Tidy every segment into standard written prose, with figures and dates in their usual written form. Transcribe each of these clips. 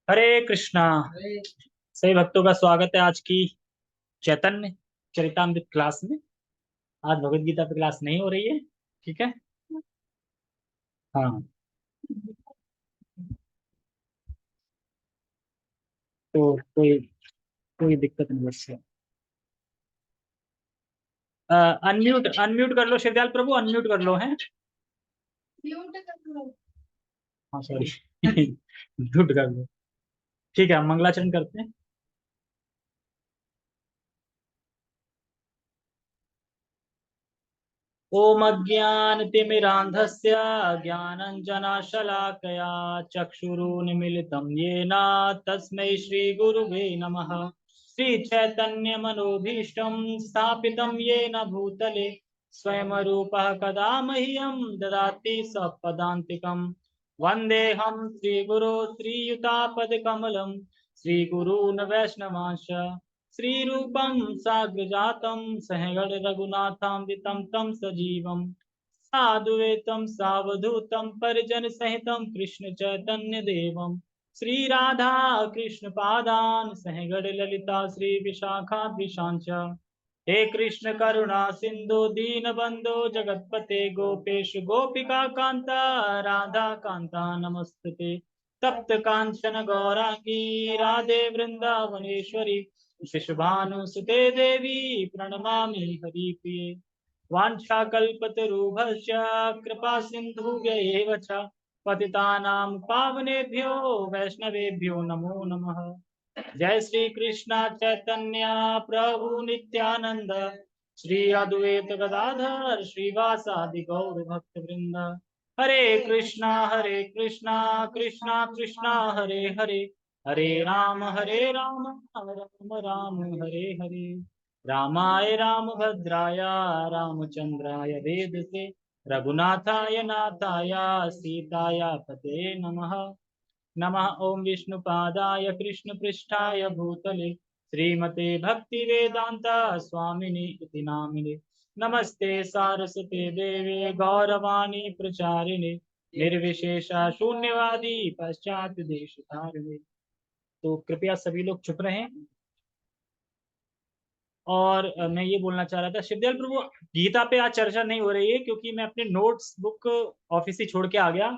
हरे कृष्णा। सभी भक्तों का स्वागत है आज की चैतन्य चरितामृत क्लास में। आज भगवत गीता पे क्लास नहीं हो रही है। ठीक है। हाँ। तो कोई कोई दिक्कत नहीं बस। अनम्यूट अनम्यूट कर लो शिवदयाल प्रभु, अनम्यूट कर लो हैं। हाँ सॉरी। म्यूट कर लो। ठीक है, हम मंगलाचरण करते हैं। ओम अज्ञानतिमिरान्धस्य ज्ञानञ्जनशलाकया चक्षुरुन्मीलितं येन तस्मै श्रीगुरुवे नमः। श्रीचैतन्यमनोभीष्टं स्थापितं येन भूतले स्वयं रूपः कदा मह्यं ददाति सपदान्तिकम्। वन्देऽहं श्रीगुरो श्रीयुतापदकमलं श्रीगुरून् वैष्णवांश्च श्रीरूपं साग्रजातं सहगण रघुनाथान्वितं तं सजीवं साधुवेतं सावधूतं परिजन सहितं कृष्ण चैतन्य देवं श्रीराधा कृष्ण पादान सहगण ललिता श्री विशाखाद्विषांच। हे कृष्ण करुणा सिंधु दीन बंधु जगतपते गोपेश गोपिका कांता राधा कांता नमस्ते। तप्त कांचन गौरांगी राधे वृंदावनेश्वरी शिशुभानुसुते देवी प्रणमामि हरिप्रिये। वाञ्छाकल्पतरुभ्यश्च कृपा सिन्धुभ्य च पतितानां पावनेभ्यो वैष्णवेभ्यो नमो नमः। जय श्री कृष्ण चैतन्य प्रभु नित्यानंद श्री अद्वैत गदाधर श्रीवासादि गौर भक्त वृंद। हरे कृष्णा कृष्णा कृष्णा हरे हरे हरे राम राम राम हरे हरे। रामाय रामभद्राय रामचंद्राय वेदसे रघुनाथाय नाथाय सीताय पते नमः। नमः ओं विष्णुपादाय कृष्णपृष्ठाय भूतले श्रीमते भक्तिवेदांता स्वामिनि इति नामिने। नमस्ते सारस्वते देवे गौरवाणी प्रचारिणे निर्विशेषा शून्यवादी पश्चात देश धारिणे। तो कृपया सभी लोग चुप रहें। और मैं ये बोलना चाह रहा था शिवदयाल प्रभु, गीता पे आज चर्चा नहीं हो रही है क्योंकि मैं अपने नोट्स बुक ऑफिस से छोड़ के आ गया।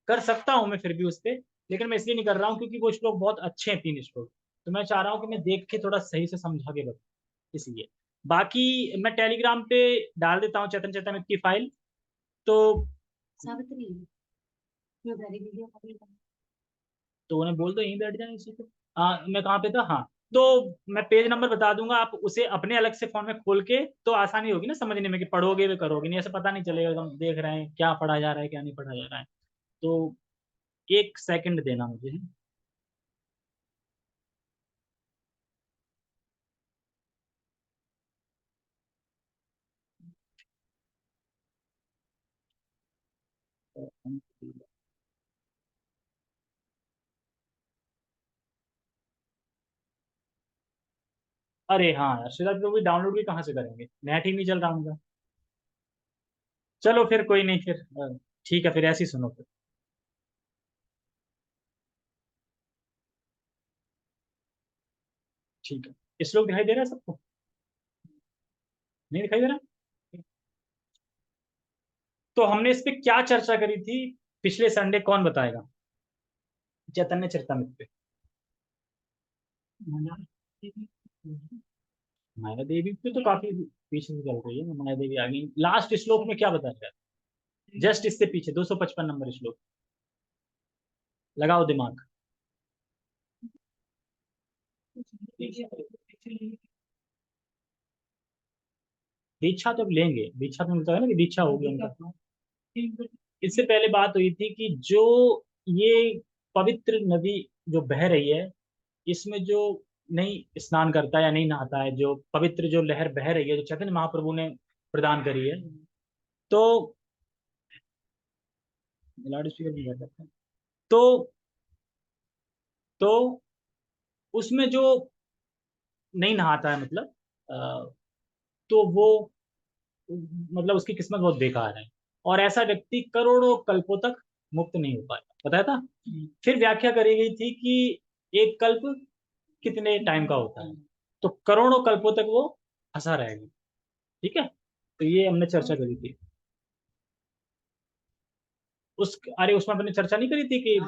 कर सकता हूँ मैं फिर भी उस पे, लेकिन मैं इसलिए नहीं कर रहा हूँ क्योंकि वो श्लोक बहुत अच्छे हैं, 3 श्लोक। तो मैं चाह रहा हूँ कि मैं देख के थोड़ा सही से समझा के बताऊँ, इसलिए। बाकी मैं टेलीग्राम पे डाल देता हूँ चेतन चेतन की फाइल। तो सावित्री तो उन्हें बोल दो यहीं बैठ जाए इसी पे। मैं कहाँ पे था, हाँ। तो मैं पेज नंबर बता दूंगा, आप उसे अपने अलग से फोन में खोल के तो आसानी होगी ना समझने में कि पढ़ोगे भी करोगे नहीं, ऐसे पता नहीं चलेगा हम देख रहे हैं क्या पढ़ा जा रहा है क्या नहीं पढ़ा जा रहा है। तो 1 सेकंड देना मुझे। अरे हाँ यार, श्रीदास को भी डाउनलोड भी कहाँ से करेंगे, नेट ही नहीं चल रहा उनका। चलो फिर कोई नहीं, फिर ठीक है, फिर ऐसे ही सुनो फिर। ठीक है, इस लोग दिखाई दे रहा है सबको? नहीं दिखाई दे रहा? तो हमने इस पे क्या चर्चा करी थी पिछले संडे, कौन बताएगा? चैतन्य चरितमृत पे। माया देवी पे तो काफी पीछे से चल रही है, माया देवी आ गई लास्ट श्लोक में, क्या बताया जाए? जस्ट इससे पीछे 255 नंबर श्लोक। लगाओ दिमाग। दीक्षा तो अब लेंगे, दीक्षा तो मिलता है ना कि दीक्षा होगी उनका। इससे पहले बात हुई थी कि जो ये पवित्र नदी जो बह रही है, इसमें जो नहीं स्नान करता है या नहीं नहाता है, जो पवित्र जो लहर बह रही है जो चैतन्य महाप्रभु ने प्रदान करी है, तो लाउड स्पीकर भी कर सकते हैं। तो तो उसमें जो नहीं नहाता है मतलब तो वो मतलब उसकी किस्मत बहुत बेकार है, और ऐसा व्यक्ति करोड़ों कल्पों तक मुक्त नहीं हो पाएगा, बताया था। फिर व्याख्या करी गई थी कि एक कल्प कितने टाइम का होता है, तो करोड़ों कल्पों तक वो फंसा रहेगा। ठीक है, तो ये हमने चर्चा करी थी। अरे उसमें हमने चर्चा नहीं करी थी कि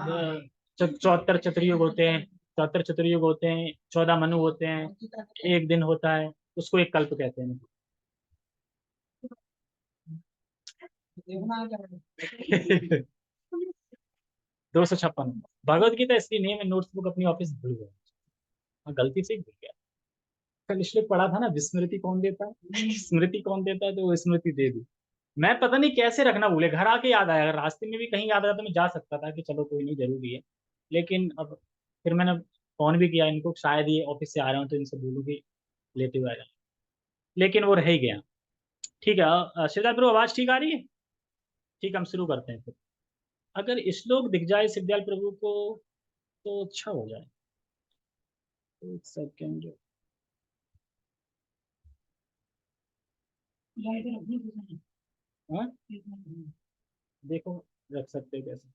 74 चतुर्युग होते हैं, 74 चतुर्युग होते हैं, 14 मनु होते हैं, एक दिन होता है, उसको एक कल्प कहते हैं। 256 भगवत गीता इसलिए नहीं, मैं नोट्स बुक अपनी ऑफिस भूल गया। हाँ, गलती से ही भूल गया। कल इसलिए पढ़ा था ना, विस्मृति कौन देता है, स्मृति कौन देता है, तो वो स्मृति दे दी। मैं पता नहीं कैसे रखना भूले, घर आके याद आया, अगर रास्ते में भी कहीं याद आया तो मैं जा सकता था कि चलो कोई नहीं, जरूरी है। लेकिन अब फिर मैंने फोन भी किया इनको, शायद ये ऑफिस से आ रहे हो तो इनसे बोलूँ कि लेते हुए आ जाए, लेकिन वो रह ही गया। ठीक है, सिद्धार्थ प्रभु आवाज ठीक आ रही है? ठीक, हम शुरू करते हैं फिर। अगर श्लोक दिख जाए सिद्धार्थ प्रभु को तो अच्छा हो जाए। एक सेकेंड। हाँ, देखो, रख सकते हैं कैसे?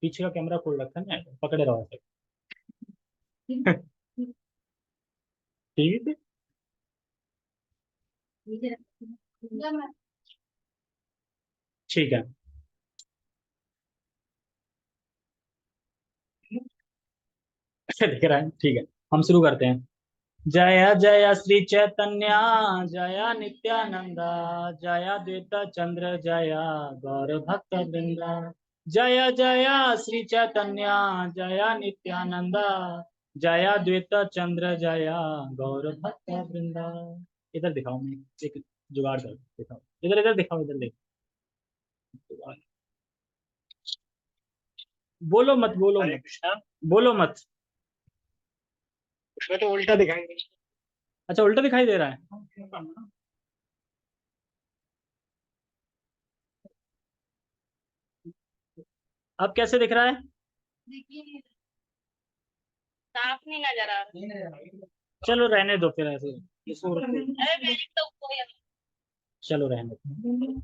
पीछे का कैमरा खोल रखा है ना, पकड़े रहो ऐसे। ठीक है, ठीक है। दिख रहा है, ठीक है। हम शुरू करते हैं। जय जय श्री चैतन्य, जय नित्यानंदा, जय द्वैत चंद्र, जय गौर भक्त वृंदा। जय जय श्री चैतन्य, जय नित्यानंदा, जय द्वैत चंद्र, जय गौर भक्त वृंदा। इधर दिखाओ, मैं एक जुगाड़ कर दिखाओ, इधर इधर दिखाओ, इधर देखो। बोलो मत, बोलो हरे मत, कृष्णा। बोलो मत। उसमें तो उल्टा दिखाएंगे। अच्छा, उल्टा दिखाई दे रहा है। अब कैसे दिख रहा है? साफ नहीं नजर आ रहा। चलो रहने दो फिर ऐसे, इसको रखो। अरे मैंने तो कोई चलो रहने दो।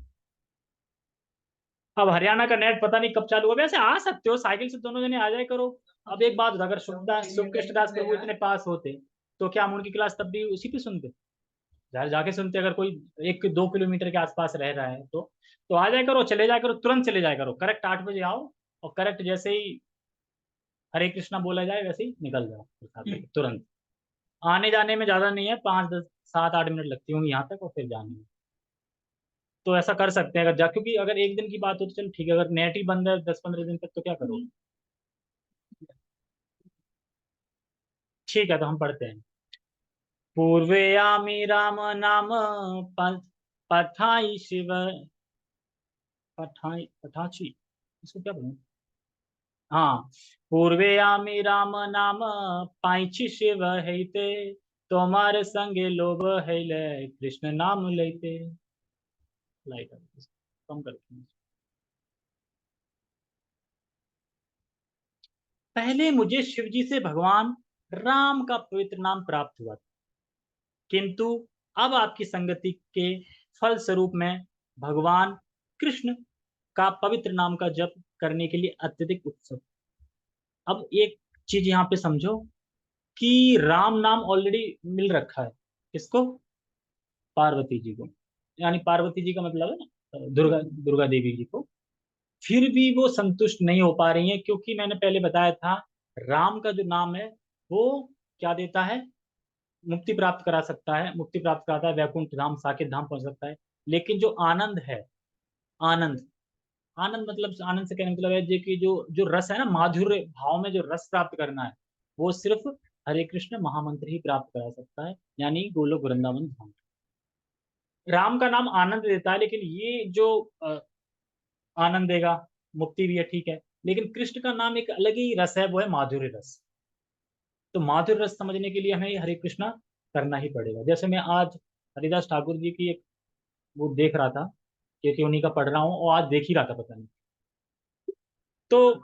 अब हरियाणा का नेट पता नहीं कब चालू होगा, वैसे आ सकते हो साइकिल से, दोनों जने आ जाए करो। अब एक बात बता, अगर शुभदास शुभकृष्ण दास प्रभु इतने पास होते तो क्या हम उनकी क्लास तब भी उसी पे सुनते? जाके सुनते, अगर कोई 1-2 किलोमीटर के आसपास रह रहा है तो आ जाया करो, चले जाया करो, तुरंत चले जाया करो, करेक्ट 8 बजे आओ, और करेक्ट जैसे ही हरे कृष्णा बोला जाए वैसे ही निकल जाओ प्रसाद लेके, तुरंत। आने जाने में ज्यादा नहीं है, 5-10 7-8 मिनट लगती होंगी यहाँ तक, और फिर जाने में। तो ऐसा कर सकते हैं, अगर जा, क्योंकि अगर एक दिन की बात हो तो चलो ठीक है, अगर नेट ही बंद है 10-15 दिन तक तो क्या करोगे? ठीक है, तो हम पढ़ते हैं। पूर्वयामि राम नाम प- पठाई शिव, पठाची, इसको क्या बोलूं? हाँ, पूर्वयामि राम नाम पाइछि शिव हेते, तोमार संगे लोभ हैले, कृष्ण नाम लेते। लाइट कम करते हैं। पहले मुझे शिव जी से भगवान राम का पवित्र नाम प्राप्त हुआ, किंतु अब आपकी संगति के फल स्वरूप में भगवान कृष्ण का पवित्र नाम का जप करने के लिए अत्यधिक उत्सुक। अब एक चीज यहाँ पे समझो कि राम नाम ऑलरेडी मिल रखा है किसको? पार्वती जी को। यानी पार्वती जी का मतलब है ना, दुर्गा दुर्गा देवी जी को। फिर भी वो संतुष्ट नहीं हो पा रही हैं, क्योंकि मैंने पहले बताया था, राम का जो नाम है वो क्या देता है? मुक्ति प्राप्त करा सकता है, मुक्ति प्राप्त कराता है, वैकुंठ धाम साकेत धाम पहुंच सकता है। लेकिन जो आनंद है, आनंद, आनंद मतलब, आनंद से कहने का मतलब है जी कि जो जो रस है ना, माधुर्य भाव में जो रस प्राप्त करना है, वो सिर्फ हरे कृष्ण महामंत्र ही प्राप्त करा सकता है, यानी गोलोक वृंदावन धाम। राम का नाम आनंद देता है, लेकिन ये जो आनंद देगा, मुक्ति भी है, ठीक है, लेकिन कृष्ण का नाम एक अलग ही रस है, वो है माधुर्य रस। तो माधुर्य रस समझने के लिए हमें हरे कृष्णा करना ही पड़ेगा। जैसे मैं आज हरिदास ठाकुर जी की एक वो देख रहा था, क्योंकि उन्हीं का पढ़ रहा हूँ, और आज देख ही रहा था, पता नहीं। तो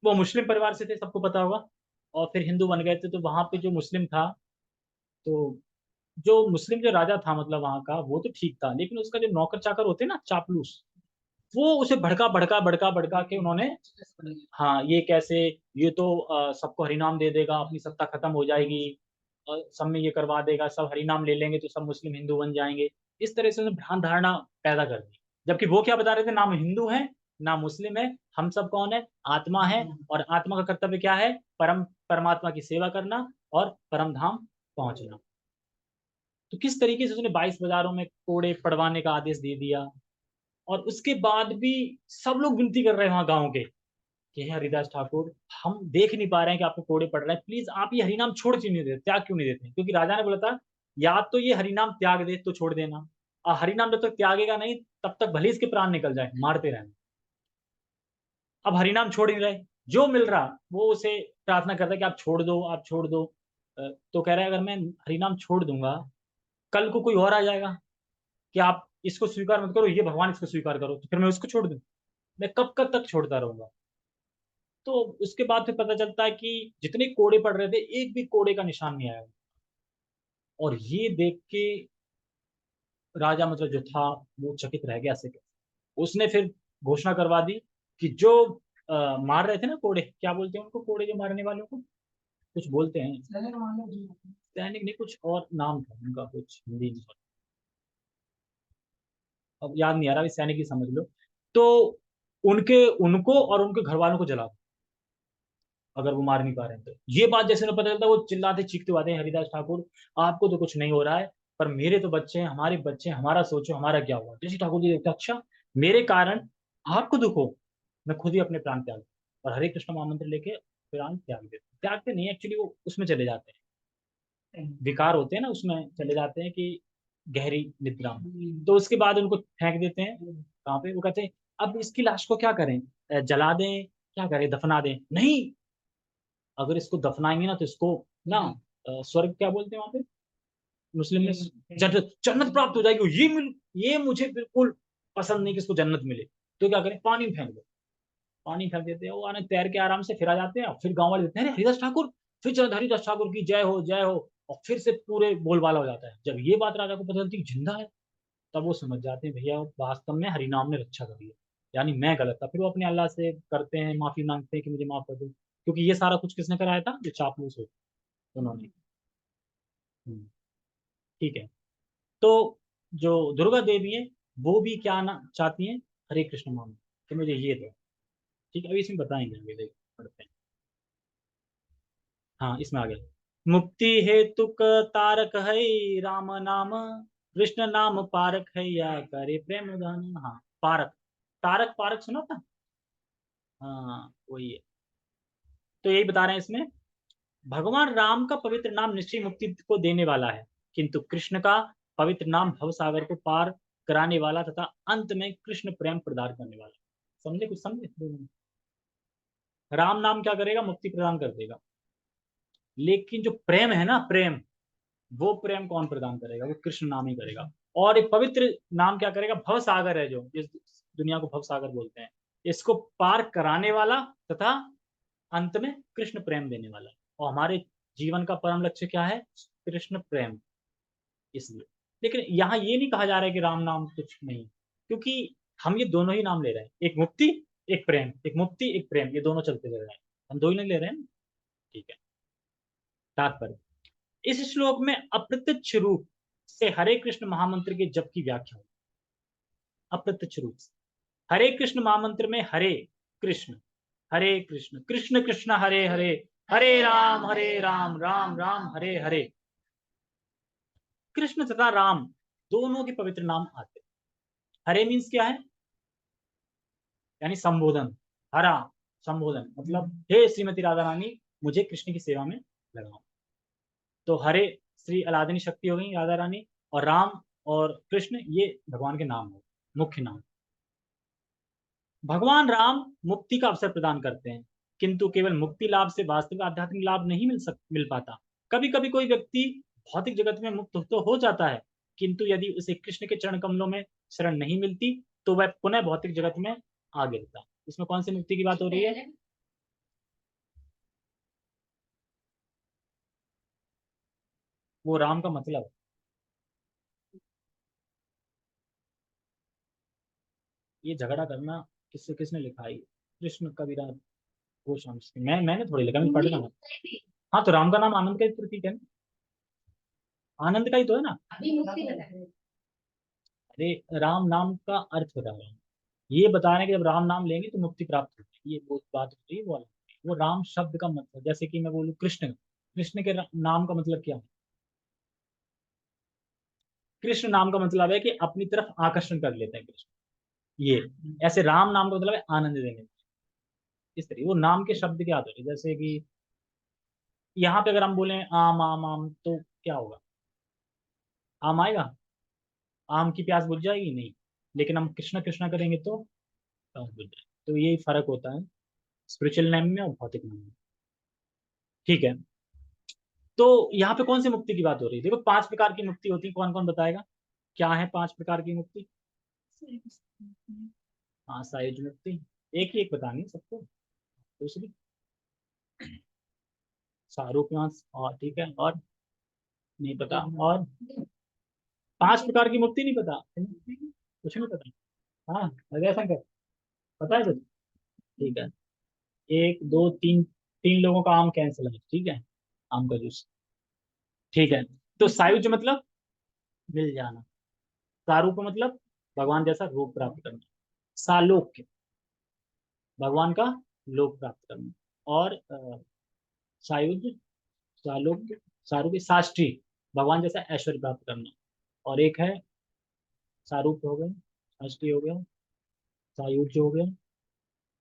वो मुस्लिम परिवार से थे, सबको पता होगा, और फिर हिंदू बन गए थे, तो वहां पे जो मुस्लिम था, तो जो मुस्लिम जो राजा था मतलब वहां का, वो तो ठीक था, लेकिन उसका जो नौकर चाकर होते ना, चापलूस, वो उसे भड़का भड़का भड़का भड़का के उन्होंने, हाँ ये कैसे, ये तो सबको हरिनाम दे देगा, अपनी सत्ता खत्म हो जाएगी, सब में ये करवा देगा, सब हरिनाम ले लेंगे तो सब मुस्लिम हिंदू बन जाएंगे। इस तरह से उन्होंने भ्रांत धारणा पैदा कर दी। जबकि वो क्या बता रहे थे, ना हम हिंदू हैं ना मुस्लिम है, हम सब कौन है, आत्मा है, और आत्मा का कर्तव्य क्या है, परमात्मा की सेवा करना और परम धाम पहुंचना। तो किस तरीके से उसने 22 बाजारों में कोड़े पड़वाने का आदेश दे दिया, और उसके बाद भी सब लोग विनती कर रहे हैं वहां गांव के कि हे हरिदास ठाकुर, हम देख नहीं पा रहे हैं कि आपको कोड़े पड़ रहे हैं, प्लीज आप ये हरिनाम छोड़ क्यों नहीं देते, त्याग क्यों नहीं देते? क्योंकि राजा ने बोला था या तो ये हरिनाम त्याग दे तो छोड़ देना, और हरिनाम जब तक त्यागेगा नहीं तब तक भले इसके प्राण निकल जाए, मारते रहना। अब हरिनाम छोड़ नहीं रहे, जो मिल रहा वो उसे प्रार्थना करता है कि आप छोड़ दो, आप छोड़ दो। तो कह रहा है अगर मैं हरिनाम छोड़ दूंगा, कल को कोई और आ जाएगा कि आप इसको स्वीकार मत करो, ये भगवान इसको स्वीकार करो, तो फिर मैं उसको छोड़ दूं, मैं कब कब तक छोड़ता रहूंगा? तो उसके बाद फिर पता चलता है कि जितने कोड़े पड़ रहे थे एक भी कोड़े का निशान नहीं आया। और ये देख के राजा मतलब जो था वो चकित रह गया ऐसे। उसने फिर घोषणा करवा दी कि जो मार रहे थे ना कोड़े, क्या बोलते हैं उनको, कोड़े जो मारने वालों को कुछ बोलते हैं, सैनिक नहीं, कुछ और नाम था उनका, कुछ हिंदी में अब याद नहीं आ रहा, सैनिक ही समझ लो। तो उनके उनको और उनके घर वालों को जला दो, अगर वो मार नहीं पा रहे हैं तो। ये बात जैसे उन्हें पता चलता है वो चिल्लाते चीखते आते हैं, हरिदास ठाकुर आपको तो कुछ नहीं हो रहा है, पर मेरे तो बच्चे हैं, हमारे बच्चे हैं, हमारा सोचो हमारा क्या हुआ। जैसे ठाकुर जी देखते अच्छा मेरे कारण आपको दुख हो, मैं खुद ही अपने प्राण त्याग दूं। और हरे कृष्ण महामंत्र लेके प्राण त्याग देते, त्यागते नहीं एक्चुअली, वो उसमें चले जाते हैं, विकार होते हैं ना उसमें चले जाते हैं कि गहरी निद्रा में। तो उसके बाद उनको फेंक देते हैं कहाँ पे, वो कहते हैं अब इसकी लाश को क्या करें, जला दें, क्या करें, दफना दें? नहीं, अगर इसको दफनाएंगे ना तो इसको ना स्वर्ग क्या बोलते हैं वहां पे मुस्लिम में, जन्नत, जन्नत प्राप्त हो जाएगी, ये मुझे बिल्कुल पसंद नहीं कि इसको जन्नत मिले। तो क्या करें, पानी में फेंक दो। पानी फेंक देते हैं, वो आने तैर के आराम से फिर आ जाते हैं, फिर गांव वाले देते हैं, अरे हरिदास ठाकुर, फिर चल हरिदास ठाकुर की जय हो जय हो, और फिर से पूरे बोलबाला हो जाता है। जब ये बात राजा को पता चलती है कि जिंदा है, तब वो समझ जाते हैं भैया वास्तव में हरिनाम ने रक्षा करी है, यानी मैं गलत था। फिर वो अपने अल्लाह से करते हैं, माफी मांगते हैं कि मुझे माफ कर दो, क्योंकि ये सारा कुछ किसने कराया था, जो चापलूस हो उन्होंने। हम्म, ठीक है। तो जो दुर्गा देवी है वो भी क्या ना चाहती हैं, हरे कृष्ण माम, तो मुझे ये दो। ठीक है, अभी इसमें बताएंगे, आगे देख पढ़ते हैं। हाँ इसमें आ गया, मुक्ति हेतु तारक है राम नाम, कृष्ण नाम पारक है या करे प्रेम गान। हाँ पारक, तारक पारक सुना था, हाँ वही है। तो यही बता रहे हैं इसमें, भगवान राम का पवित्र नाम निश्चय मुक्ति को देने वाला है, किंतु कृष्ण का पवित्र नाम भवसागर को पार कराने वाला तथा अंत में कृष्ण प्रेम प्रदान करने वाला। समझे, कुछ समझे? राम नाम क्या करेगा, मुक्ति प्रदान कर देगा, लेकिन जो प्रेम है ना, प्रेम, वो प्रेम कौन प्रदान करेगा, वो कृष्ण नाम ही करेगा। और एक पवित्र नाम क्या करेगा, भवसागर है, जो इस दुनिया को भवसागर बोलते हैं, इसको पार कराने वाला तथा अंत में कृष्ण प्रेम देने वाला। और हमारे जीवन का परम लक्ष्य क्या है, कृष्ण प्रेम, इसलिए। लेकिन यहाँ ये नहीं कहा जा रहा है कि राम नाम कुछ नहीं, क्योंकि हम ये दोनों ही नाम ले रहे हैं, एक मुक्ति एक प्रेम, एक मुक्ति एक प्रेम, ये दोनों चलते ले रहे हैं, हम दो ही नहीं ले रहे हैं। ठीक है, तात्पर्य, इस श्लोक में अप्रत्यक्ष रूप से हरे कृष्ण महामंत्र के जप की व्याख्या, अप्रत्यक्ष रूप से हरे कृष्ण महामंत्र में कृष्ण हरे कृष्ण, कृष्ण कृष्ण हरे हरे, हरे राम राम राम हरे हरे, कृष्ण तथा राम दोनों के पवित्र नाम आते हैं। हरे मीन्स क्या है, यानी संबोधन, हरा संबोधन मतलब हे श्रीमती राधा रानी, मुझे कृष्ण की सेवा में लगाओ। तो हरे श्री अलादिनी शक्ति हो गई राधा रानी, और राम और कृष्ण ये भगवान के नाम हो, मुख्य नाम। भगवान राम मुक्ति का अवसर प्रदान करते हैं, किंतु केवल मुक्ति लाभ से वास्तविक आध्यात्मिक लाभ नहीं मिल पाता। कभी कभी कोई व्यक्ति भौतिक जगत में मुक्त तो हो जाता है, किंतु यदि उसे कृष्ण के चरण कमलों में शरण नहीं मिलती तो वह पुनः भौतिक जगत में आ गिरता। इसमें कौन सी मुक्ति की बात हो रही है, वो राम का मतलब, ये झगड़ा करना किसने लिखा है? कृष्ण कविराज गोस्वामी। मैंने थोड़ी लिखा, मैं पढ़ रहा हूँ। हाँ, तो राम का नाम आनंद का ही प्रतीक है ना, आनंद का ही तो है ना। अरे, राम नाम का अर्थ बता रहा हूँ, ये बता रहे हैं कि जब राम नाम लेंगे तो मुक्ति प्राप्त होती है, ये वो बात होती है वो अलग है। वो राम शब्द का मतलब, जैसे कि मैं बोलूँ कृष्ण, कृष्ण के नाम का मतलब क्या है? कृष्ण नाम का मतलब है कि अपनी तरफ आकर्षण कर लेते हैं कृष्ण, ये। ऐसे राम नाम का मतलब है आनंद देने, इस तरीके वो नाम के शब्द के आधार, जैसे कि यहाँ पे अगर हम बोले आम आम आम, तो क्या होगा? आम आएगा? आम की प्यास बुझ जाएगी? नहीं। लेकिन हम कृष्णा कृष्णा करेंगे तो प्यास बुझ जाएगी। तो यही फर्क होता है स्पिरिचुअल नेम में और भौतिक नेम में। ठीक है, तो यहाँ पे कौन सी मुक्ति की बात हो रही है? देखो, 5 प्रकार की मुक्ति होती है, कौन कौन बताएगा क्या है 5 प्रकार की मुक्ति? हाँ, सायुज मुक्ति। एक ही एक बतानी है सबको। दूसरी सारूप्यांश, और ठीक है, और नहीं पता, और 5 प्रकार की मुक्ति नहीं पता, कुछ नहीं पता। हाँ, अजय शंकर, पता है कुछ? ठीक है, 1 2 3, 3 लोगों का आम कैंसिल है, ठीक है, आम का जूस। ठीक है, तो सायुज मतलब मिल जाना, सारूप मतलब भगवान जैसा रूप प्राप्त करना, सालोक्य भगवान का लोक प्राप्त करना, और सायुज सालोक्य सारूप्य साष्टी भगवान जैसा ऐश्वर्य प्राप्त करना, और एक है सारूप हो गया, साष्टी हो गया, सायुज हो गया,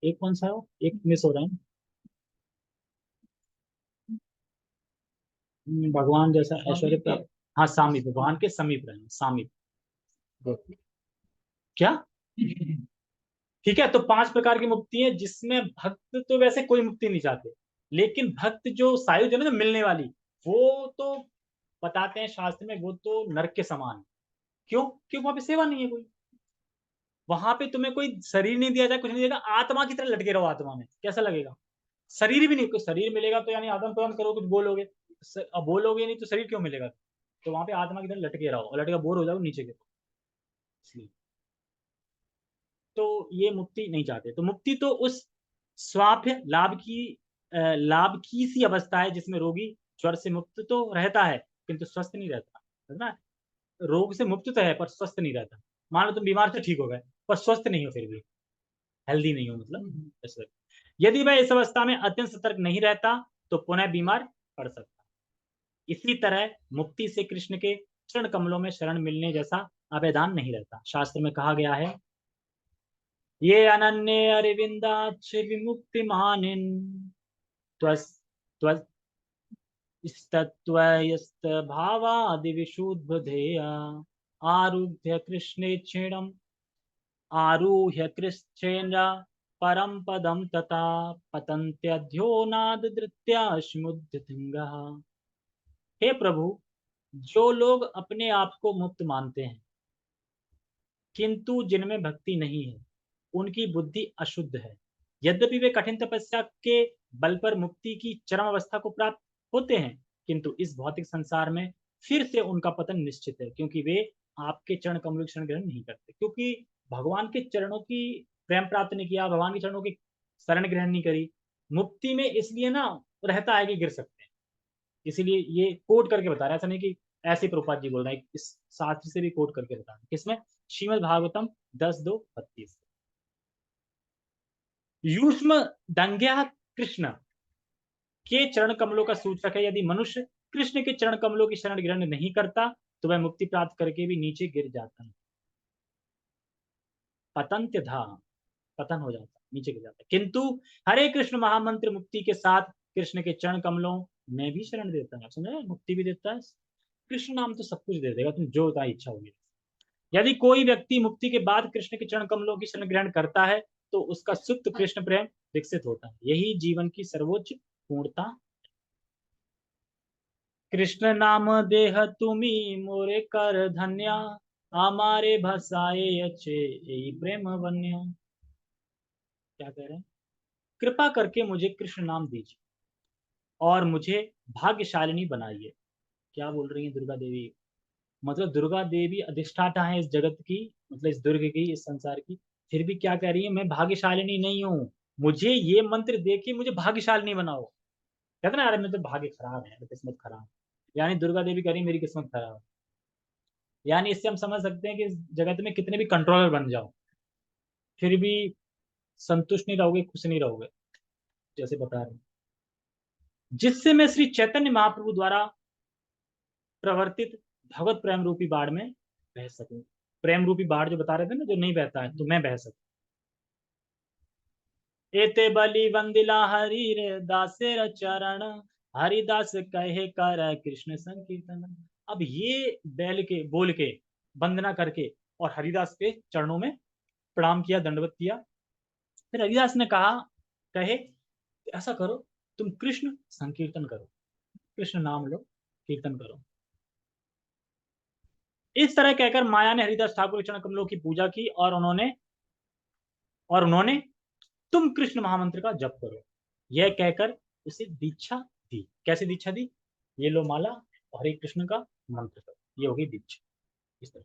एक कौन सा है एक मिस हो रहा है? भगवान जैसा ऐश्वर्य प्राप्त, हाँ सामीप, भगवान के समीप रहना, सामीप। क्या? ठीक है, तो 5 प्रकार की मुक्ति है, जिसमें भक्त तो वैसे कोई मुक्ति नहीं चाहते, लेकिन भक्त जो सायुज है ना, जो मिलने वाली, वो तो बताते हैं शास्त्र में, वो तो नरक के समान है। क्यों? क्यों? वहां पे सेवा नहीं है कोई, वहां पे तुम्हें कोई शरीर नहीं दिया जाए, कुछ नहीं देगा, आत्मा की तरह लटके रहो आत्मा में, कैसा लगेगा? शरीर भी नहीं, कोई शरीर मिलेगा तो यानी आदम प्रदान करो, कुछ बोलोगे, अब बोलोगे नहीं तो शरीर क्यों मिलेगा? तो वहां पे आत्मा की तरह लटके रहो, और लटके बोर हो जाओ नीचे गिरो, इसलिए। तो ये मुक्ति नहीं चाहते, तो मुक्ति तो उस स्वास्थ्य लाभ की सी अवस्था है जिसमें रोगी ज्वर से मुक्त तो रहता है, किंतु स्वस्थ नहीं रहता, है ना। रोग से मुक्त तो है पर स्वस्थ नहीं रहता। मान लो तुम बीमार से ठीक हो गए, पर स्वस्थ नहीं हो, फिर भी हेल्दी नहीं हो, मतलब ऐसा। यदि वह इस अवस्था में अत्यंत सतर्क नहीं रहता तो पुनः बीमार पड़ सकता। इसी तरह मुक्ति से कृष्ण के चरण कमलों में शरण मिलने जैसा आवेदन नहीं रहता। शास्त्र में कहा गया है, ये अनन्य अरविंदाक्ष विमुक्ति मानिन त्वस त्वस स्तत्वयस्त भावादि विशुद्ध ध्येया आरुह्य कृष्णे क्षीणम आरुह्य कृष्णेन्द्र परम पदम तथा पतन्त्यध्यो नाद धृत्याश्मुद्धिंगः। हे प्रभु, जो लोग अपने आप को मुक्त मानते हैं किंतु जिनमें भक्ति नहीं है, उनकी बुद्धि अशुद्ध है। यद्यपि वे कठिन तपस्या के बल पर मुक्ति की चरम अवस्था को प्राप्त होते हैं, किंतु इस भौतिक संसार में फिर से उनका पतन निश्चित है, क्योंकि वे आपके चरण कमलों की शरण ग्रहण नहीं करते, क्योंकि भगवान के चरणों की प्रेम प्राप्त नहीं किया, भगवान के चरणों की शरण ग्रहण नहीं करी। मुक्ति में इसलिए ना रहता है कि गिर सकते हैं, इसीलिए ये कोट करके बता रहा है, ऐसा नहीं कि ऐसे प्रभुपाद जी बोल रहे हैं, इस शास्त्र से भी कोट करके बता रहे हैं। किसमें? श्रीमद् भागवतम 10:2-32। युष्म दंग्या कृष्ण के चरण कमलों का सूचक है। यदि मनुष्य कृष्ण के चरण कमलों की शरण ग्रहण नहीं करता तो वह मुक्ति प्राप्त करके भी नीचे गिर जाता है, पतंत्य था, पतन हो जाता है, नीचे गिर जाता है। किंतु हरे कृष्ण महामंत्र मुक्ति के साथ कृष्ण के चरण कमलों में भी शरण देता है, समझे, मुक्ति भी देता है। कृष्ण नाम तो सब कुछ दे देगा, तुम जो होता इच्छा होगी। यदि कोई व्यक्ति मुक्ति के बाद कृष्ण के चरण कमलों की शरण ग्रहण करता है तो उसका सुप्त कृष्ण प्रेम विकसित होता है, यही जीवन की सर्वोच्च पूर्णता। कृष्ण नाम देह तुम्ही मोरे कर धन्या, हमारे भसाए अच्छे यही प्रेम बन्या। क्या कह रहे हैं? कृपा करके मुझे कृष्ण नाम दीजिए और मुझे भाग्यशालिनी बनाइए। क्या बोल रही है दुर्गा देवी? मतलब दुर्गा देवी अधिष्ठाता है इस जगत की, मतलब इस दुर्ग की, इस संसार की, फिर भी क्या कह रही है, मैं भाग्यशालिनी नहीं हूँ, मुझे ये मंत्र दे के मुझे भाग्यशालिनी बनाओ। कहते ना यार मैं तो भाग्य खराब है, मेरी किस्मत खराब है, यानी दुर्गा देवी कह रही मेरी किस्मत खराब है। यानी इससे हम समझ सकते हैं कि इस जगत में कितने भी कंट्रोलर बन जाओ, फिर भी संतुष्ट नहीं रहोगे, खुश नहीं रहोगे, जैसे बता रहे हैं। जिससे मैं श्री चैतन्य महाप्रभु द्वारा प्रवर्तित भगवत प्रेम रूपी बाढ़ में बह सकूं। प्रेम रूपी बाढ़ जो बता रहे थे ना, जो नहीं बहता है, तो मैं बह सकूं। एते बलि वंदिला हरि दासेर चरण, हरिदास कहे कर कृष्ण संकीर्तन। अब ये बैल के बोल के वंदना करके और हरिदास के चरणों में प्रणाम किया, दंडवत किया। फिर हरिदास ने कहा, कहे ऐसा करो, तुम कृष्ण संकीर्तन करो, कृष्ण नाम लो, कीर्तन करो। इस तरह कहकर माया ने हरिदास ठाकुर के चरण कमलों की पूजा की और उन्होंने तुम कृष्ण महामंत्र का जप करो, यह कहकर उसे दीक्षा दी। कैसे दीक्षा दी? ये लो माला और हरे कृष्ण का मंत्र करो, ये होगी दीक्षा। इस तरह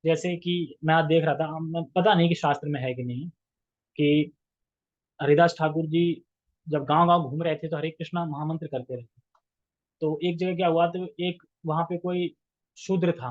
जैसे कि मैं आज देख रहा था, मैं पता नहीं कि शास्त्र में है कि नहीं, कि हरिदास ठाकुर जी जब गांव गांव घूम रहे थे तो हरे कृष्णा महामंत्र करते रहे। तो एक जगह क्या हुआ, तो एक वहां पे कोई शूद्र था,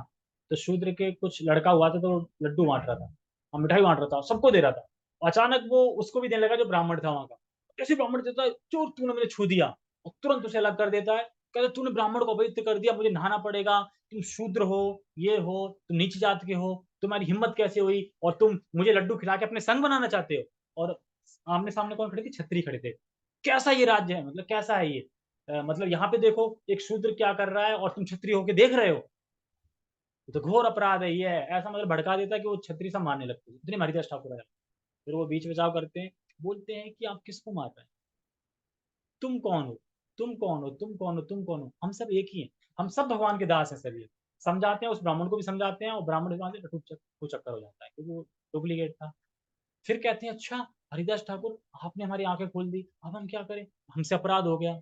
तो शूद्र के कुछ लड़का हुआ था, तो वो लड्डू बांट रहा था और मिठाई बांट रहा था, सबको दे रहा था। अचानक वो उसको भी देने लगा जो ब्राह्मण था वहां का। कैसे ब्राह्मण देता है, चोर तूने मुझे छू दिया, और तुरंत उसे अलग कर देता है। कहते तूने ब्राह्मण को अपवित्र कर दिया, मुझे नहाना पड़ेगा, तुम शूद्र हो, ये हो, तुम नीच जात के हो, तुम्हारी हिम्मत कैसे हुई, और तुम मुझे लड्डू खिला के अपने संग बनाना चाहते हो। और आमने सामने कौन खड़े थे? छत्री खड़े थे। कैसा ये राज्य है, मतलब कैसा है ये? मतलब यहाँ पे देखो एक शूद्र क्या कर रहा है और तुम क्षत्रिय होके देख रहे हो, ये तो घोर अपराध है, ये है ऐसा, मतलब भड़का देता है कि वो छत्री सब मारने लगते हैं। इतनी हरिदास ठाकुर है। फिर वो बीच बचाव करते हैं, बोलते हैं कि आप किसको मार रहे हैं, तुम कौन हो, तुम कौन हो, तुम कौन हो, तुम कौन हो, हम सब एक ही हैं, हम सब भगवान के दास हैं सर। ये समझाते हैं, उस ब्राह्मण को भी समझाते हैं, और ब्राह्मण वहां से चक्कर हो जाता है क्योंकि वो डुप्लीकेट था। फिर कहते हैं अच्छा हरिदास ठाकुर आपने हमारी आंखें खोल दी, अब हम क्या करें, हमसे अपराध हो गया।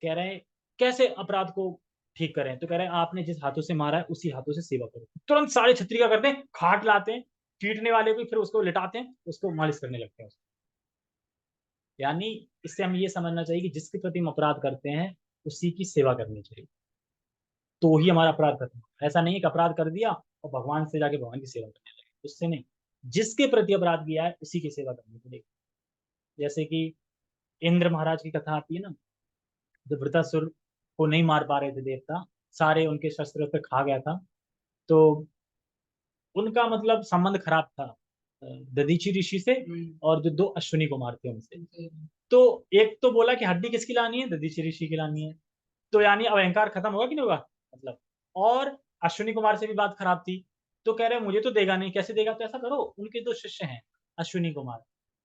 कह रहे हैं कैसे अपराध को ठीक करें, तो कह रहे हैं आपने जिस हाथों से मारा है उसी हाथों से सेवा करो। तुरंत सारे छत्री क्या करते हैं, खाट लाते हैं, पीटने वाले को फिर उसको लिटाते हैं, उसको मालिश करने लगते हैं। यानी इससे हमें ये समझना चाहिए कि जिसके प्रति हम अपराध करते हैं उसी की सेवा करनी चाहिए, तो ही हमारा अपराध खत्म होगा। ऐसा नहीं है कि अपराध कर दिया और भगवान से जाके भगवान की सेवा करने लगे, उससे नहीं। जिसके प्रति अपराध किया है उसी की सेवा करनी पड़ेगी। जैसे कि इंद्र महाराज की कथा आती है ना, जब वृतासुर को नहीं मार पा रहे थे देवता, सारे उनके शस्त्र पे खा गया था, तो उनका मतलब संबंध खराब था दधीचि ऋषि से, और जो दो अश्विनी कुमार थे उनसे। तो एक तो बोला कि हड्डी किसकी लानी है, दधीचि ऋषि की लानी है। तो यानी अब अहंकार खत्म होगा कि नहीं होगा, मतलब। और अश्विनी कुमार से भी बात खराब थी, तो कह रहे मुझे तो देगा नहीं, कैसे देगा, तो ऐसा करो उनके दो शिष्य हैं अश्विनी कुमार,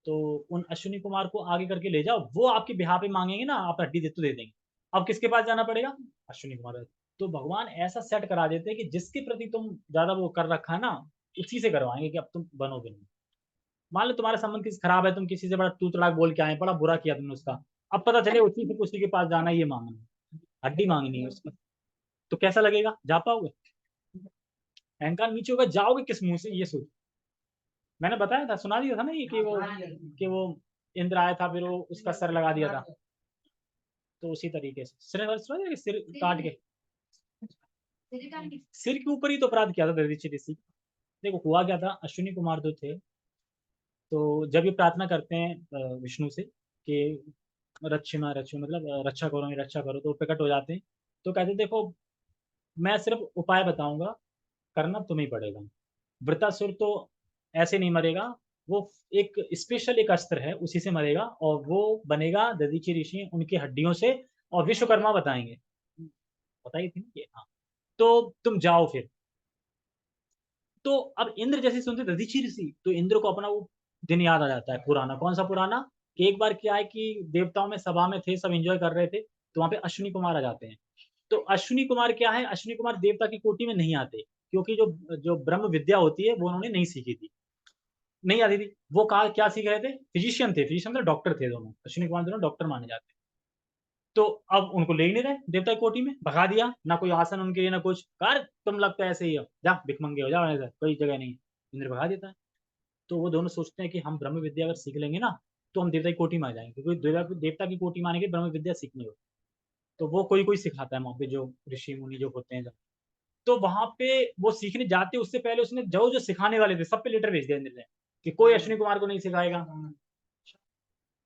तो उन अश्विनी कुमार को आगे करके ले जाओ, वो आपके बिहार पे मांगेंगे ना, आप हड्डी दे तो दे देंगे। अब किसके पास जाना पड़ेगा? अश्विनी कुमार। तो भगवान ऐसा सेट करा देते हैं कि जिसके प्रति तुम ज्यादा वो कर रखा है ना, उसी से करवाएंगे कि अब तुम बनोगे नहीं। मान लो तुम्हारा संबंध किसी खराब है, तुम किसी से बड़ा तू तड़ाक बोल के आए, बड़ा बुरा किया तुमने उसका, अब पता चले उसी के पास जाना, ये मांगना है, हड्डी मांगनी है उसकी, तो कैसा लगेगा, जा पाओगे? अहंकार नीचे होगा, जाओगे किस मुंह से, ये सोच। मैंने बताया था, सुना दिया था ना ये, कि वो इंद्र आया था, फिर वो उसका सर लगा दिया था, तो उसी तरीके से सिर काट के, सिर के ऊपर ही तो अपराध किया था दधीचि ऋषि। देखो हुआ क्या था, अश्विनी कुमार जो थे, तो जब ये प्रार्थना करते हैं विष्णु से कि रक्षिमा रक्षु, मतलब रक्षा करो मेरी रक्षा करो, तो प्रकट हो जाते हैं। तो कहते देखो मैं सिर्फ उपाय बताऊंगा, करना तुम्हें ही पड़ेगा। वृतासुर तो ऐसे नहीं मरेगा, वो एक स्पेशल एक अस्त्र है उसी से मरेगा, और वो बनेगा दधीचि ऋषि उनकी हड्डियों से, और विश्वकर्मा बताएंगे, बताई थी ना ये, हाँ। तो तुम जाओ फिर। तो अब इंद्र जैसे सुनते दधीचि ऋषि, तो इंद्र को अपना वो दिन याद आ जाता है पुराना। कौन सा पुराना? कि एक बार क्या है कि देवताओं में सभा में थे, सब एंजॉय कर रहे थे, तो वहां पे अश्विनी कुमार आ जाते हैं। तो अश्विनी कुमार क्या है, अश्विनी कुमार देवता की कोटि में नहीं आते, क्योंकि जो जो ब्रह्म विद्या होती है वो उन्होंने नहीं सीखी थी, नहीं आती थी। वो कहा क्या सीख रहे थे, फिजिशियन थे, फिजिशियन मतलब डॉक्टर थे दोनों, अश्विनी कुमार दोनों डॉक्टर माने जाते हैं। तो अब उनको ले ही नहीं रहे देवता की कोटि में, भगा दिया, ना कोई आसन उनके लिए ना कुछ, कर तुम लगता है ऐसे ही हो, जा भिखमंगे हो जाओ, ऐसा कोई जगह नहीं। इंद्र भगा देता है। तो वो दोनों सोचते हैं कि हम ब्रह्म विद्या अगर सीख लेंगे ना तो हम देवता की कोटि में आ जाएंगे, क्योंकि देवता की कोटि में आने के ब्रह्म विद्या सीखनी हो। तो वो कोई कोई सिखाता है वहाँ पे, जो ऋषि मुनि जो होते हैं। तो वहां पे वो सीखने जाते उससे पहले उसने जो जो सिखाने वाले थे सब पे लेटर भेज दिया इंद्र ने कि कोई अश्विनी कुमार को नहीं सिखाएगा।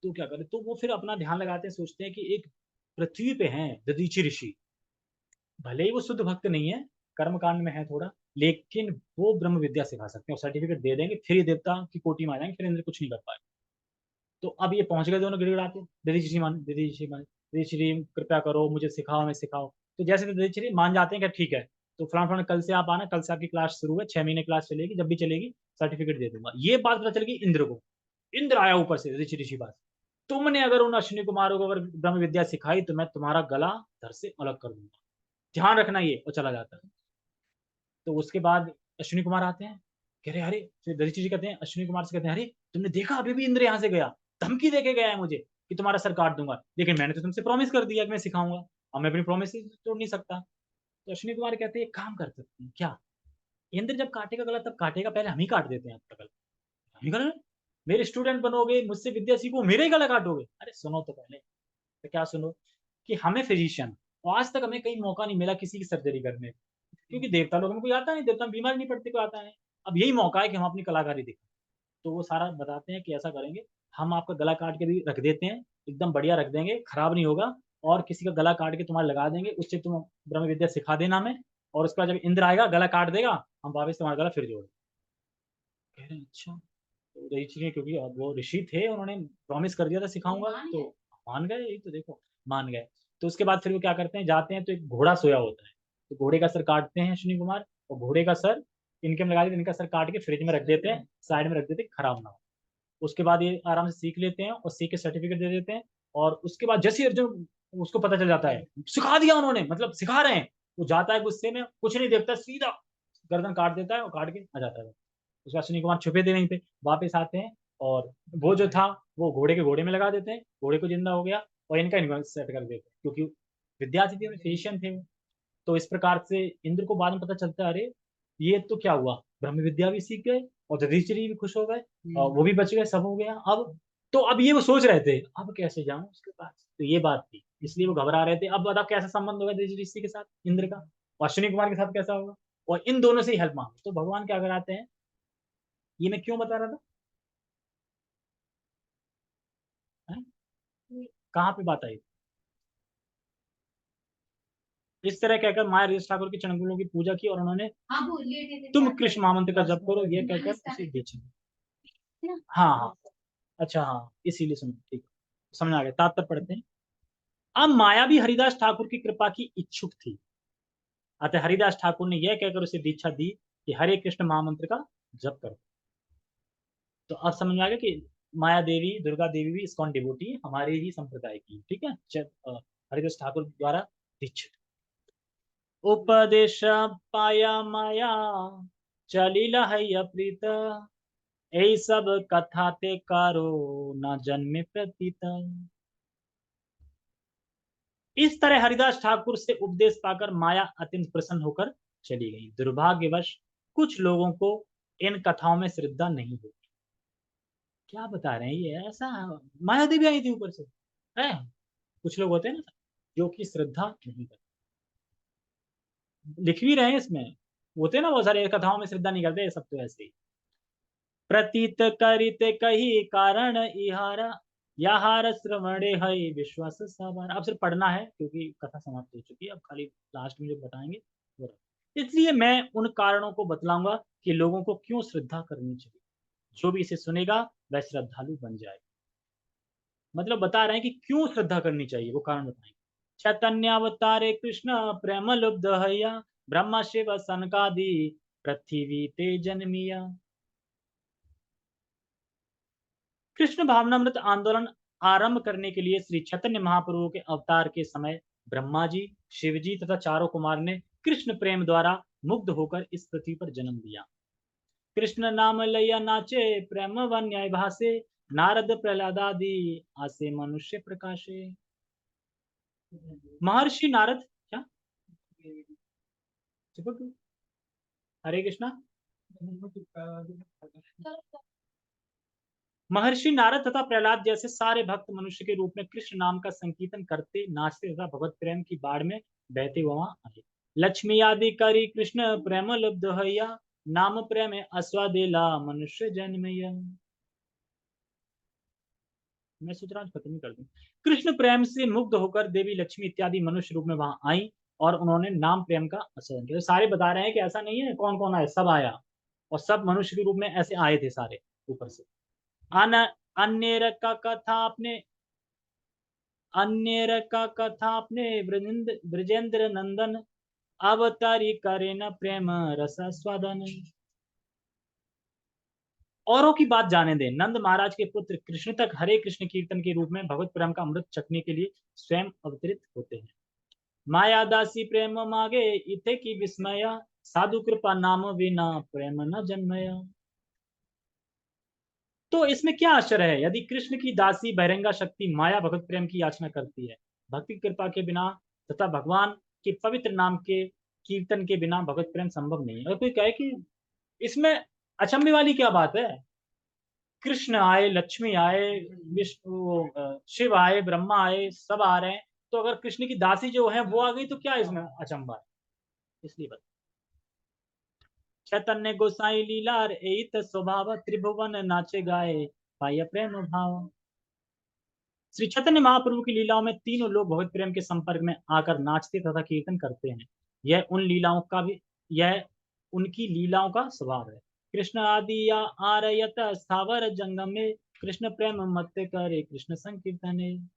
तो क्या करे, तो वो फिर अपना ध्यान लगाते हैं, सोचते हैं कि एक पृथ्वी पे हैं दधीचि ऋषि, भले ही वो शुद्ध भक्त नहीं है, कर्म कांड में है थोड़ा, लेकिन वो ब्रह्म विद्या सिखा सकते हैं और सर्टिफिकेट दे देंगे, फिर ये देवता की कोटि में आ जाएंगे, फिर इंद्र कुछ नहीं कर पाए। तो अब ये पहुंच गए दोनों गिड़गिड़ाते, दधीचि कृपया करो मुझे सिखाओ, हमें सिखाओ। तो जैसे दधीचि मान जाते हैं कि ठीक है, तो फलाना फलाना कल से आप आना, कल से आपकी क्लास शुरू है, 6 महीने क्लास चलेगी, जब भी चलेगी सर्टिफिकेट दे दूंगा। ये बात पता चल गई इंद्र को। इंद्र आया ऊपर से दधीचि ऋषि पास, तुमने अगर उन अश्विनी कुमारों को अगर ब्रह्म विद्या सिखाई तो मैं तुम्हारा गला धर से अलग कर दूंगा, ध्यान रखना ये, और चला जाता है। तो उसके बाद अश्विनी कुमार आते हैं, कह रहे अरे, फिर दधीचि जी कहते हैं अश्विनी कुमार से, कहते हैं अरे तुमने देखा अभी भी इंद्र यहाँ से गया, धमकी देके गया है मुझे कि तुम्हारा सर काट दूंगा, लेकिन मैंने तो तुमसे प्रॉमिस कर दिया कि मैं सिखाऊंगा, और मैं अपनी प्रॉमिस तोड़ नहीं सकता। तो अश्विनी कुमार कहते हैं काम कर सकते हैं क्या, इंद्र जब काटेगा गला तब काटेगा, पहले हम ही काट देते हैं आपका गला। हम ही गला, मेरे स्टूडेंट बनोगे, मुझसे विद्या सीखो, मेरे ही गला काटोगे? अरे सुनो तो पहले। तो क्या सुनो, कि हमें फिजिशियन, और आज तक हमें कहीं मौका नहीं मिला किसी की सर्जरी करने, क्योंकि देवता लोगों में कोई आता नहीं, देवता में बीमार नहीं पड़ते, कोई आता है। अब यही मौका है कि हम अपनी कलाकारी दिखाएं। तो वो सारा बताते हैं कि ऐसा करेंगे, हम आपका गला काट के भी रख देते हैं, एकदम बढ़िया रख देंगे, खराब नहीं होगा, और किसी का गला काट के तुम्हारा लगा देंगे, उससे तुम ब्रह्म विद्या सिखा देना हमें, और उसके बाद जब इंद्र आएगा गला काट देगा, हम वापस तुम्हारा गला फिर जोड़ देंगे। कह रहे हैं अच्छा। तो रही चीजें, क्योंकि अब वो ऋषि थे, उन्होंने प्रॉमिस कर दिया था सिखाऊंगा, तो मान गए, यही तो देखो, मान गए। तो उसके बाद फिर वो क्या करते हैं, जाते हैं तो एक घोड़ा सोया होता है, तो घोड़े का सर काटते हैं अश्विनी कुमार, और घोड़े का सर इनके में लगा देते, इनका सर काट के फ्रिज में रख देते हैं, साइड में रख देते हैं, खराब ना हो। उसके बाद ये आराम से सीख लेते हैं और सीख के सर्टिफिकेट दे देते हैं। और उसके बाद जैसे ही अर्जुन, उसको पता चल जाता है सिखा दिया उन्होंने, मतलब सिखा रहे हैं, वो जाता है गुस्से में, कुछ नहीं देखता, सीधा गर्दन काट देता है और काट के आ जाता है। उसके बाद अश्विनी कुमार छुपे थे नहीं थे, वापस आते हैं, और वो जो था वो घोड़े के घोड़े में लगा देते हैं, घोड़े को जिंदा हो गया, और इनका सेट कर देते हैं, क्योंकि विद्यार्थी थे, फिजिशियन थे वो। तो इस प्रकार से इंद्र को बाद में पता चलता है, अरे ये तो क्या हुआ, ब्रह्म विद्या भी सीख गए और दधीचि भी खुश हो गए, और वो भी बच गए, सब हो गया। अब तो अब ये वो सोच रहे थे अब कैसे जाऊं उसके पास, तो ये बात थी, इसलिए वो घबरा रहे थे। अब बताओ कैसा संबंध होगा दधीचि के साथ इंद्र का, और अश्विनी कुमार के साथ कैसा होगा, और इन दोनों से ही हेल्प मांगो। तो भगवान क्या कराते हैं, ये मैं क्यों बता रहा था, है? कहाँ पे बात आई? इस तरह कहकर माया ऋषि ठाकुर की चरणकमलों की पूजा की, और उन्होंने तुम कृष्ण महामंत्र का जप करो ये कहकर उसे बेच दिया। हाँ हाँ, अच्छा हाँ, इसीलिए सुनो, ठीक है, समझ आ गया, तात्पर्य पढ़ते हैं। अब माया भी हरिदास ठाकुर की कृपा की इच्छुक थी, अतः हरिदास ठाकुर ने यह कहकर उसे दीक्षा दी कि हरे कृष्ण महामंत्र का जप करो। तो अब समझ में आ गया कि माया देवी, दुर्गा देवी भी इस्कॉन डिवोटी हमारे ही संप्रदाय की, ठीक है, हरिदास ठाकुर द्वारा दीक्षित। उपदेश पाया माया चलिला है प्रीत, यही सब कथा ते कारो न जन्मे प्रतीत। इस तरह हरिदास ठाकुर से उपदेश पाकर माया अत्यंत प्रसन्न होकर चली गई। दुर्भाग्यवश कुछ लोगों को इन कथाओं में श्रद्धा नहीं होती। क्या बता रहे हैं ये, ऐसा माया देवी आई थी ऊपर से, है? कुछ लोग होते हैं ना जो कि श्रद्धा नहीं करते, लिख भी रहे हैं इसमें, होते हैं ना बहुत सारे कथाओं में श्रद्धा नहीं करते, सब तो ऐसे ही। प्रतीत करित कही कारण इहारा, याहार श्रवणे हई विश्वास सवार। अब सिर्फ पढ़ना है क्योंकि कथा समाप्त हो चुकी है, अब खाली लास्ट में जो बताएंगे वो रहे। इसलिए मैं उन कारणों को बतलाऊंगा कि लोगों को क्यों श्रद्धा करनी चाहिए, जो भी इसे सुनेगा वह श्रद्धालु बन जाए। मतलब बता रहे हैं कि क्यों श्रद्धा करनी चाहिए, वो कारण बताएंगे। चैतन्य अवतारे कृष्ण प्रेम लुब्ध हया, ब्रह्मा शिव सनकादि पृथ्वी ते जन्मिया। कृष्ण भावनामृत आंदोलन आरंभ करने के लिए श्री चैतन्य महाप्रभु के अवतार के समय ब्रह्मा जी, शिव जी तथा चारों कुमार ने कृष्ण प्रेम द्वारा मुग्ध होकर इस पृथ्वी पर जन्म लिया। कृष्ण नाम लैया नाचे, प्रेम व न्याय भाषे, नारद प्रहलाद आदि आसे मनुष्य प्रकाशे। महर्षि नारद, क्या चिपक गई? हरे कृष्णा, महर्षि नारद तथा प्रहलाद जैसे सारे भक्त मनुष्य के रूप में कृष्ण नाम का संकीर्तन करते, नाचते तथा भगवत प्रेम की बाढ़ में बहते वहां आए। लक्ष्मी आदि करी कृष्ण प्रेम लब्ध हैया, नाम प्रेम अस्वादेला मनुष्य जन्मया। मैं सोच रहा हूँ खत्म ही कर दूं। कृष्ण प्रेम से मुग्ध होकर देवी लक्ष्मी इत्यादि मनुष्य रूप में वहां आई और उन्होंने नाम प्रेम का आस्वादन किया। तो सारे बता रहे हैं कि ऐसा नहीं है कौन कौन आया, सब आया और सब मनुष्य के रूप में ऐसे आए थे सारे ऊपर से। अन्य का कथा आपने अन्य का कथा आपने ब्रजेंद्र नंदन, अवतारी करे न प्रेम रसास्वादन। औरों की बात जाने दें, नंद महाराज के पुत्र कृष्ण तक हरे कृष्ण कीर्तन के रूप में भगवत प्रेम का अमृत चखने के लिए स्वयं अवतरित होते हैं। माया दासी प्रेम मागे इथे की विस्मया, साधु कृपा नाम विना प्रेम न जन्मया। तो इसमें क्या आश्चर्य है, यदि कृष्ण की दासी बहिरंगा शक्ति माया भगवत प्रेम की याचना करती है, भक्ति कृपा के बिना तथा भगवान के पवित्र नाम के कीर्तन के बिना भगवत प्रेम संभव नहीं है। और कोई कहे कि इसमें अचंभे वाली क्या बात है, कृष्ण आए, लक्ष्मी आए, विष्णु शिव आए, ब्रह्मा आए, सब आ रहे हैं, तो अगर कृष्ण की दासी जो है वो आ गई तो क्या इसमें अचंभा है। इसलिए बता, चैतन्य गोसाई लीलार एत स्वभाव, त्रिभुवन नाचे गाए पाय प्रेम भाव। श्री चैतन्य महाप्रभु की लीलाओं में तीनों लोग भगवत प्रेम के संपर्क में आकर नाचते तथा कीर्तन करते हैं। यह उनकी लीलाओं का स्वभाव है। कृष्ण आदि या आरयत स्थावर जंगम में, कृष्ण प्रेम मत करे कृष्ण संकीर्तन।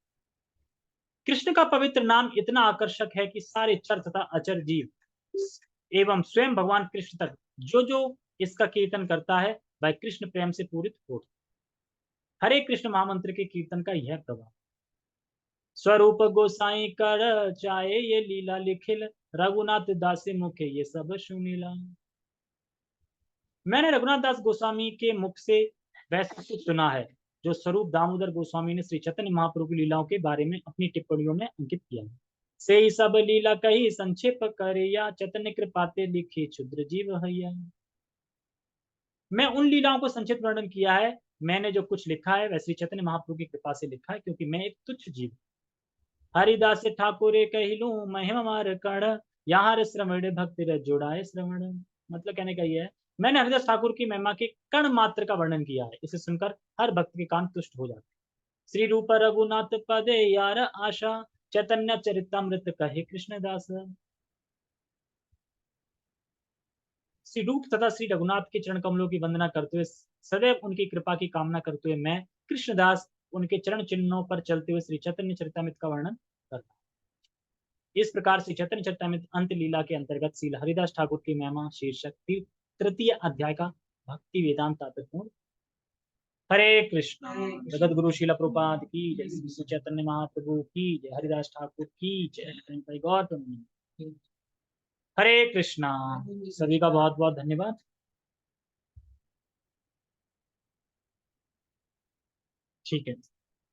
कृष्ण का पवित्र नाम इतना आकर्षक है कि सारे चर तथा अचर जीव एवं स्वयं भगवान कृष्ण तक जो जो इसका कीर्तन करता है वह कृष्ण प्रेम से पूरित होता है। हरे कृष्ण महामंत्र के कीर्तन का यह प्रभाव। स्वरूप गोसाई कर चाहे ये लीला लिखिल, रघुनाथ दास मुखे ये सब सुनीला। मैंने रघुनाथ दास गोस्वामी के मुख से वैसा कुछ सुना है जो स्वरूप दामोदर गोस्वामी ने श्री चैतन्य महाप्रभु की लीलाओं के बारे में अपनी टिप्पणियों में अंकित किया है। से ही सब लीला कही संक्षेप करे, या चैतन्य कृपाते लिखे क्षुद्र जीव हैया। मैं उन लीलाओं को संक्षिप्त वर्णन किया है, मैंने जो कुछ लिखा है वह श्री चैतन्य महाप्रभु की कृपा से लिखा है, क्योंकि मैं एक तुच्छ जीव। हरिदास ठाकुर कहिलू महिमा मार कण, यहाँ श्रवण भक्ति जोड़ाए श्रवण। मतलब कहने का यह है, मैंने हरिदास ठाकुर की महिमा के कण मात्र का वर्णन किया है, इसे सुनकर हर भक्त के कान तुष्ट हो जाते। श्री रूप रघुनाथ पदे यार आशा, चैतन्य चरितमृत कहे कृष्णदास। श्री रूप तथा श्री रघुनाथ के चरण कमलों की वंदना करते हुए, सदैव उनकी कृपा की कामना करते हुए मैं कृष्णदास उनके चरण चिन्हों पर चलते हुए श्री चैतन्य चरितमृत का वर्णन करता हूँ। इस प्रकार श्री चैतन्य चरितमृत अंत लीला के अंतर्गत श्री हरिदास ठाकुर की महिमा शीर्षक तृतीय अध्याय का भक्ति वेदांत तात्पर्य। हरे कृष्ण। जगत गुरु शिला प्रभुपाद की जय, श्री चैतन्य महाप्रभु की जय, हरिदास ठाकुर की जय, गौतम। हरे कृष्णा। सभी का बहुत बहुत धन्यवाद। ठीक है।